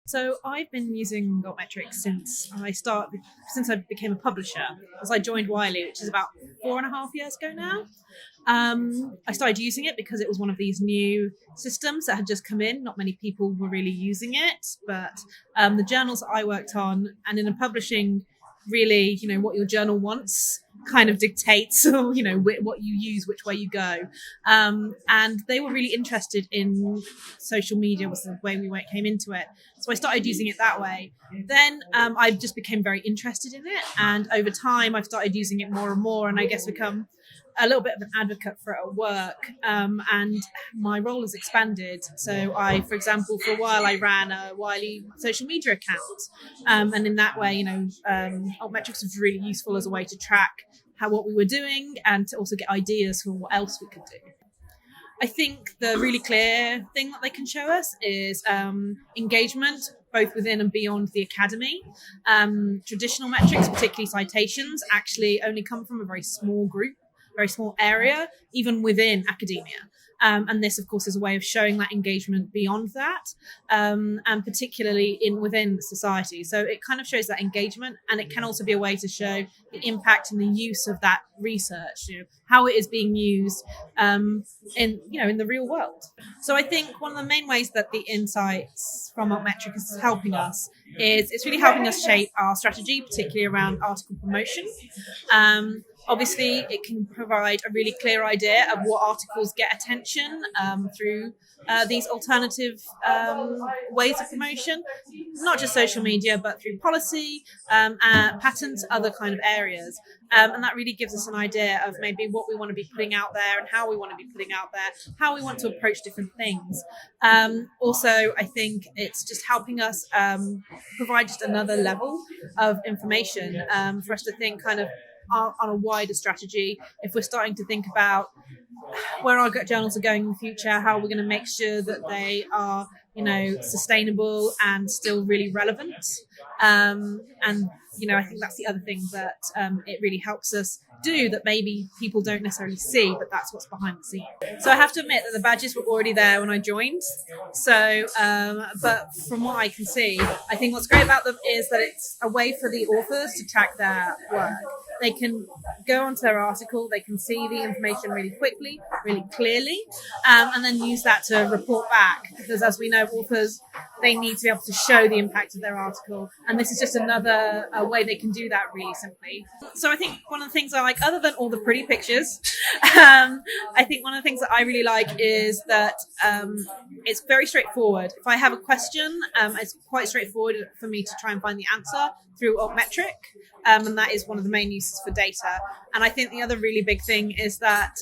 So I've been using Altmetrics since I became a publisher, as I joined Wiley, which is about 4.5 years ago now. I started using it because it was one of these new systems that had just come in. Not many people were really using it, but the journals that I worked on, and in a publishing, really, what your journal wants kind of dictates, what you use, which way you go. And they were really interested in social media, was the way we came into it. So I started using it that way. Then I just became very interested in it. And over time, I've started using it more and more, and I guess become a little bit of an advocate for it at work, and my role has expanded. So for example, for a while I ran a Wiley social media account, and in that way, Altmetrics was really useful as a way to track what we were doing and to also get ideas for what else we could do. I think the really clear thing that they can show us is engagement, both within and beyond the academy. Traditional metrics, particularly citations, actually only come from a very small group, very small area, even within academia. And this, of course, is a way of showing that engagement beyond that, and particularly within society. So it kind of shows that engagement, and it can also be a way to show the impact and the use of that research, how it is being used in the real world. So I think one of the main ways that the insights from Altmetric is helping us is it's really helping us shape our strategy, particularly around article promotion. Obviously, it can provide a really clear idea of what articles get attention through these alternative ways of promotion, not just social media, but through policy, patents, other kind of areas. And that really gives us an idea of maybe what we want to be putting out there and how we want to be putting out there, how we want to approach different things. Also, I think it's just helping us provide just another level of information for us to think kind of on a wider strategy. If we're starting to think about where our journals are going in the future, how we're going to make sure that they are, sustainable and still really relevant. And I think that's the other thing that it really helps us do that maybe people don't necessarily see, but that's what's behind the scenes. So I have to admit that the badges were already there when I joined. So, but from what I can see, I think what's great about them is that it's a way for the authors to track their work. They can go onto their article, they can see the information really quickly, really clearly, and then use that to report back. Because as we know, authors, they need to be able to show the impact of their article. And this is just another way they can do that really simply. So I think one of the things I like, other than all the pretty pictures, I think one of the things that I really like is that it's very straightforward. If I have a question, it's quite straightforward for me to try and find the answer through Altmetric. And that is one of the main uses for data. And I think the other really big thing is that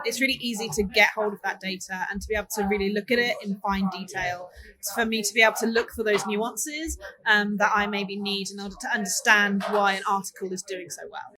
it's really easy to get hold of that data and to be able to really look at it in fine detail. It's for me to be able to look for those nuances that I maybe need in order to understand why an article is doing so well.